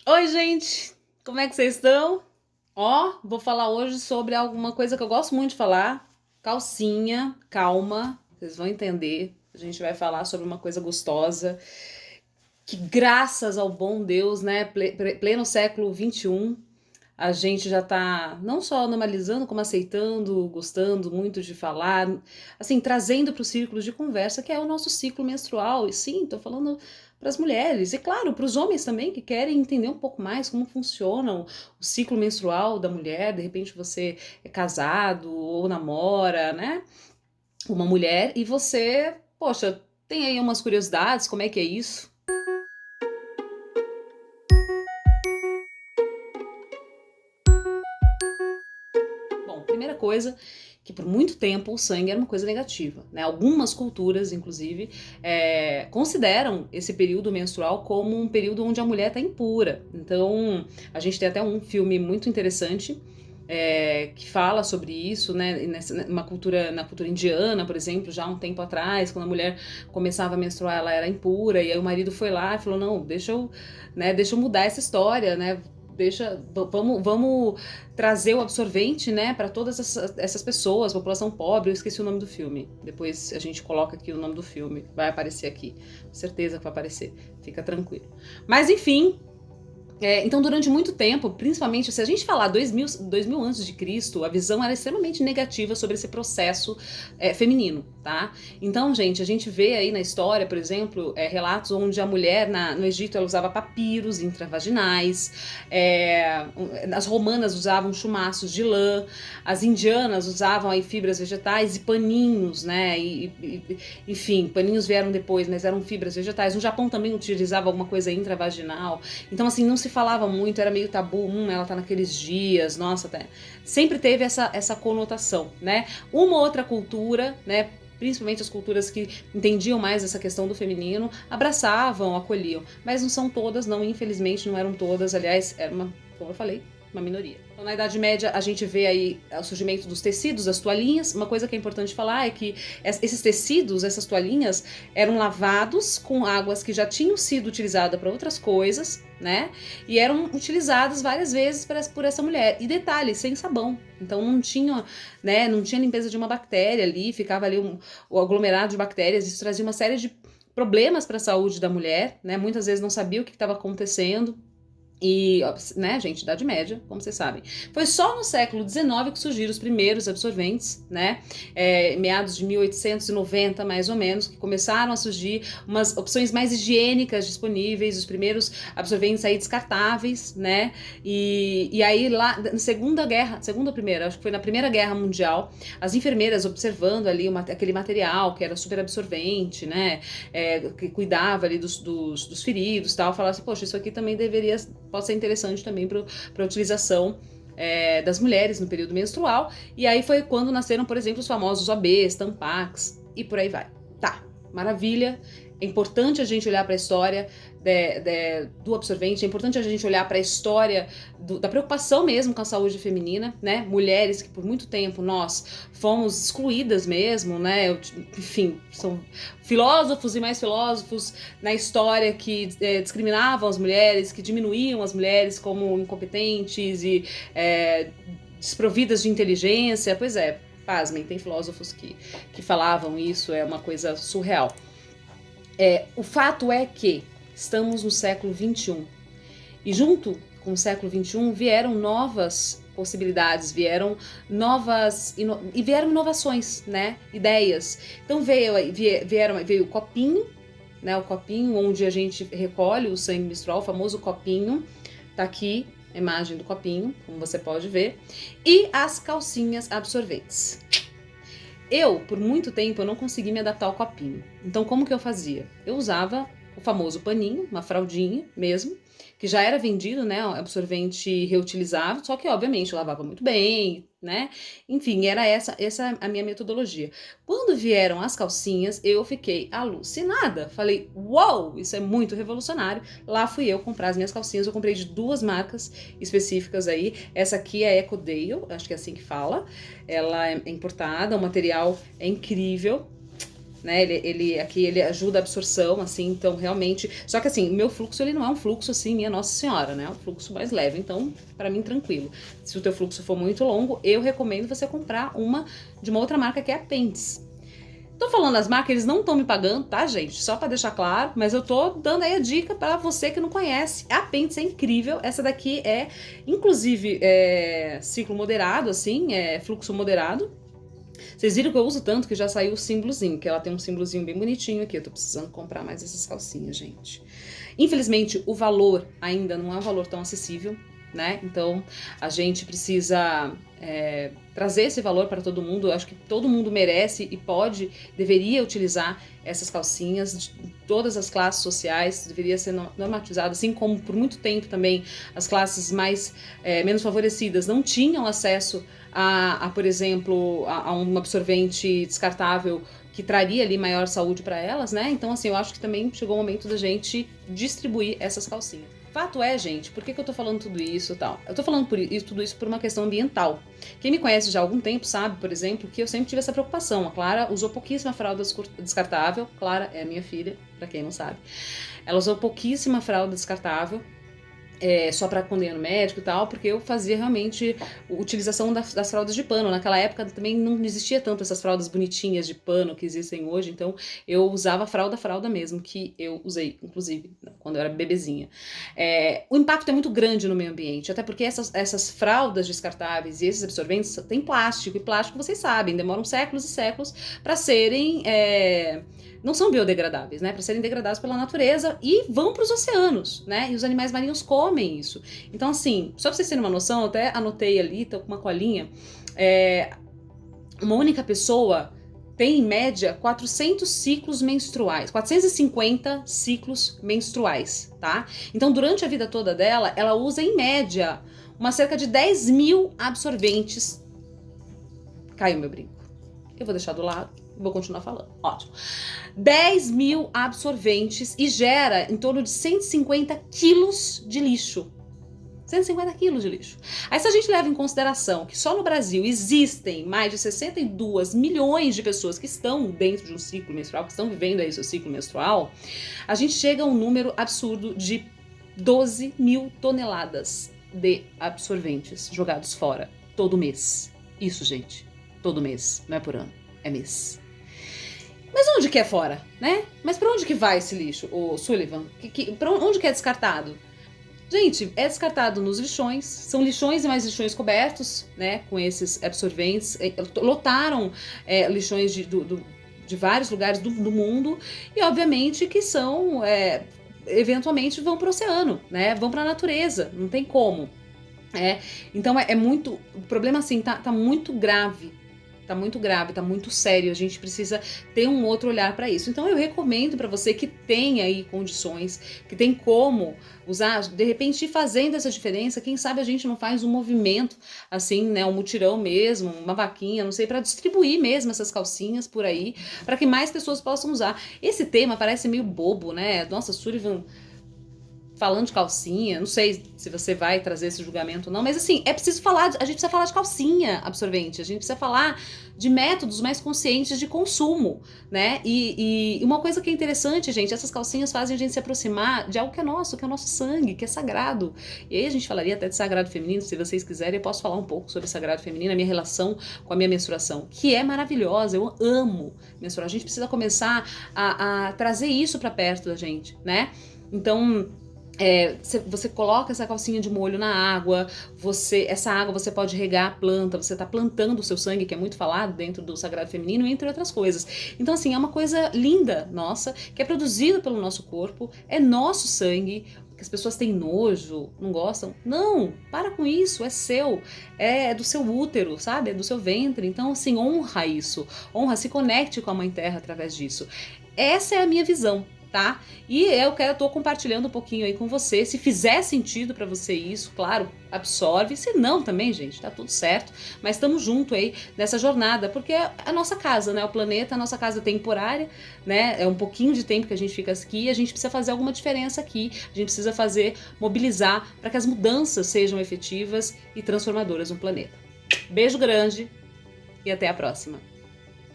Oi, gente! Como é que vocês estão? Vou falar hoje sobre alguma coisa que eu gosto muito de falar. Calcinha, calma, vocês vão entender. A gente vai falar sobre uma coisa gostosa que, graças ao bom Deus, né, pleno século XXI, a gente já tá não só normalizando, como aceitando, gostando muito de falar, assim, trazendo para o círculo de conversa, que é o nosso ciclo menstrual. E sim, tô falando para as mulheres, e claro, para os homens também, que querem entender um pouco mais como funciona o ciclo menstrual da mulher. De repente você é casado ou namora, né? Uma mulher, e você, poxa, tem aí umas curiosidades, como é que é isso? Bom, primeira coisa, que por muito tempo o sangue era uma coisa negativa, né? Algumas culturas, inclusive, consideram esse período menstrual como um período onde a mulher está impura. Então, a gente tem até um filme muito interessante que fala sobre isso, né? Na cultura indiana, por exemplo, já há um tempo atrás, quando a mulher começava a menstruar, ela era impura, e aí o marido foi lá e falou: não, deixa eu mudar essa história, né? Vamos trazer o absorvente, né, para todas essas pessoas, população pobre. Eu esqueci o nome do filme. Depois a gente coloca aqui o nome do filme. Vai aparecer aqui. Com certeza que vai aparecer. Fica tranquilo. Mas enfim, então, durante muito tempo, principalmente se a gente falar 2000 antes de Cristo, a visão era extremamente negativa sobre esse processo feminino, tá? Então, gente, a gente vê aí na história, por exemplo, relatos onde a mulher no Egito ela usava papiros intravaginais, as romanas usavam chumaços de lã, as indianas usavam aí fibras vegetais e paninhos, né? Enfim, paninhos vieram depois, mas eram fibras vegetais. No Japão também utilizava alguma coisa intravaginal. Então, assim, não se falava muito, era meio tabu, ela tá naqueles dias, nossa, até. Sempre teve essa conotação, né? Uma outra cultura, né? Principalmente as culturas que entendiam mais essa questão do feminino, abraçavam, acolhiam. Mas não são todas, não, infelizmente não eram todas. Aliás, era como eu falei, uma minoria. Então, na Idade Média, a gente vê aí o surgimento dos tecidos, das toalhinhas. Uma coisa que é importante falar é que esses tecidos, essas toalhinhas, eram lavados com águas que já tinham sido utilizadas para outras coisas, né? E eram utilizadas várias vezes por essa mulher. E detalhe, sem sabão. Então não tinha, né, não tinha limpeza de uma bactéria ali, ficava ali o aglomerado de bactérias. Isso trazia uma série de problemas para a saúde da mulher, né? Muitas vezes não sabia o que estava acontecendo. E, né, gente, Idade Média, como vocês sabem. Foi só no século XIX que surgiram os primeiros absorventes, né? Meados de 1890, mais ou menos, que começaram a surgir umas opções mais higiênicas disponíveis, os primeiros absorventes aí descartáveis, né? E aí lá na segunda ou primeira, acho que foi na Primeira Guerra Mundial, as enfermeiras observando ali aquele material que era super absorvente, né? Que cuidava ali dos feridos e tal, falavam assim, poxa, isso aqui também pode ser interessante também para a utilização das mulheres no período menstrual. E aí foi quando nasceram, por exemplo, os famosos OBs, Tampax e por aí vai. Tá, maravilha. É importante a gente olhar para a história do absorvente, é importante a gente olhar para a história da preocupação mesmo com a saúde feminina, né? Mulheres que por muito tempo nós fomos excluídas mesmo, né? Enfim, são filósofos e mais filósofos na história que discriminavam as mulheres, que diminuíam as mulheres como incompetentes e desprovidas de inteligência. Pois é, pasmem, tem filósofos que falavam isso, é uma coisa surreal. O fato é que estamos no século XXI e junto com o século XXI vieram novas possibilidades, vieram inovações, né? Ideias. Então veio o copinho, né? O copinho onde a gente recolhe o sangue menstrual, o famoso copinho. Tá aqui a imagem do copinho, como você pode ver. E as calcinhas absorventes. Por muito tempo, eu não consegui me adaptar ao copinho. Então, como que eu fazia? Eu usava o famoso paninho, uma fraldinha mesmo, que já era vendido, né, absorvente reutilizável, só que, obviamente, eu lavava muito bem, né? Enfim, era essa a minha metodologia. Quando vieram as calcinhas, eu fiquei alucinada. Falei, uau, isso é muito revolucionário. Lá fui eu comprar as minhas calcinhas. Eu comprei de duas marcas específicas aí. Essa aqui é a Ecodale, acho que é assim que fala. Ela é importada, o material é incrível. né? Aqui ele ajuda a absorção, assim, então realmente... Só que assim, o meu fluxo, ele não é um fluxo assim, minha Nossa Senhora, né? É um fluxo mais leve, então, pra mim, tranquilo. Se o teu fluxo for muito longo, eu recomendo você comprar uma de uma outra marca que é a Pentes. Tô falando as marcas, eles não estão me pagando, tá, gente? Só pra deixar claro, mas eu tô dando aí a dica pra você que não conhece. A Pentes é incrível, essa daqui é, inclusive, ciclo moderado, assim, fluxo moderado. Vocês viram que eu uso tanto que já saiu o símbolozinho, que ela tem um símbolozinho bem bonitinho aqui. Eu tô precisando comprar mais essas calcinhas, gente. Infelizmente, o valor ainda não é um valor tão acessível, né? Então, a gente precisa trazer esse valor para todo mundo. Eu acho que todo mundo merece e deveria utilizar essas calcinhas de todas as classes sociais, deveria ser normatizado, assim como por muito tempo também as classes menos favorecidas não tinham acesso por exemplo, a um absorvente descartável que traria ali maior saúde para elas, né? Então, assim, eu acho que também chegou o momento da gente distribuir essas calcinhas. Fato é, gente, por que eu tô falando tudo isso e tal? Eu tô falando tudo isso por uma questão ambiental. Quem me conhece já há algum tempo sabe, por exemplo, que eu sempre tive essa preocupação. A Clara usou pouquíssima fralda descartável. Clara é minha filha, pra quem não sabe. Ela usou pouquíssima fralda descartável. Só para quando ia no médico e tal, porque eu fazia realmente utilização das fraldas de pano. Naquela época também não existia tanto essas fraldas bonitinhas de pano que existem hoje, então eu usava fralda mesmo, que eu usei, inclusive, quando eu era bebezinha. O impacto é muito grande no meio ambiente, até porque essas fraldas descartáveis e esses absorventes têm plástico, e plástico, vocês sabem, demoram séculos e séculos para serem... não são biodegradáveis, né? Para serem degradados pela natureza e vão para os oceanos, né? E os animais marinhos comem isso. Então, assim, só para vocês terem uma noção, eu até anotei ali, tô com uma colinha. Uma única pessoa tem, em média, 400 ciclos menstruais, 450 ciclos menstruais, tá? Então, durante a vida toda dela, ela usa, em média, cerca de 10 mil absorventes. Caiu meu brinco. Eu vou deixar do lado. Vou continuar falando. Ótimo. 10 mil absorventes e gera em torno de 150 quilos de lixo. 150 quilos de lixo. Aí, se a gente leva em consideração que só no Brasil existem mais de 62 milhões de pessoas que estão dentro de um ciclo menstrual, que estão vivendo aí seu ciclo menstrual, a gente chega a um número absurdo de 12 mil toneladas de absorventes jogados fora todo mês. Isso, gente, todo mês, não é por ano, é mês. Mas onde que é fora, né? Mas pra onde que vai esse lixo, o Sullivan? Pra onde que é descartado? Gente, é descartado nos lixões, são lixões e mais lixões cobertos, né, com esses absorventes, lotaram lixões de vários lugares do mundo, e obviamente que são, eventualmente vão para o oceano, né, vão para a natureza, não tem como. Então muito, o problema assim, tá muito grave. Tá muito grave, tá muito sério, a gente precisa ter um outro olhar para isso. Então eu recomendo para você que tem aí condições, que tem como usar, de repente ir fazendo essa diferença, quem sabe a gente não faz um movimento assim, né, um mutirão mesmo, uma vaquinha, não sei, para distribuir mesmo essas calcinhas por aí, para que mais pessoas possam usar. Esse tema parece meio bobo, né? Nossa, Sullivan falando de calcinha, não sei se você vai trazer esse julgamento ou não, mas assim, a gente precisa falar de calcinha absorvente, a gente precisa falar de métodos mais conscientes de consumo, né? E uma coisa que é interessante, gente, essas calcinhas fazem a gente se aproximar de algo que é nosso sangue, que é sagrado. E aí a gente falaria até de sagrado feminino, se vocês quiserem, eu posso falar um pouco sobre sagrado feminino, a minha relação com a minha menstruação, que é maravilhosa, eu amo menstruar. A gente precisa começar a trazer isso pra perto da gente, né? Então, você coloca essa calcinha de molho na água, essa água você pode regar a planta, você tá plantando o seu sangue, que é muito falado dentro do sagrado feminino, entre outras coisas. Então, assim, é uma coisa linda, nossa, que é produzida pelo nosso corpo, é nosso sangue, que as pessoas têm nojo, não gostam. Não, para com isso, é seu, é do seu útero, sabe? É do seu ventre. Então, assim, honra isso, se conecte com a Mãe Terra através disso. Essa é a minha visão. Tá? E eu tô compartilhando um pouquinho aí com você. Se fizer sentido pra você isso, claro, absorve. Se não também, gente, tá tudo certo. Mas estamos junto aí nessa jornada, porque é a nossa casa, né? O planeta, a nossa casa temporária, né? É um pouquinho de tempo que a gente fica aqui e a gente precisa fazer alguma diferença aqui. A gente precisa mobilizar para que as mudanças sejam efetivas e transformadoras no planeta. Beijo grande e até a próxima.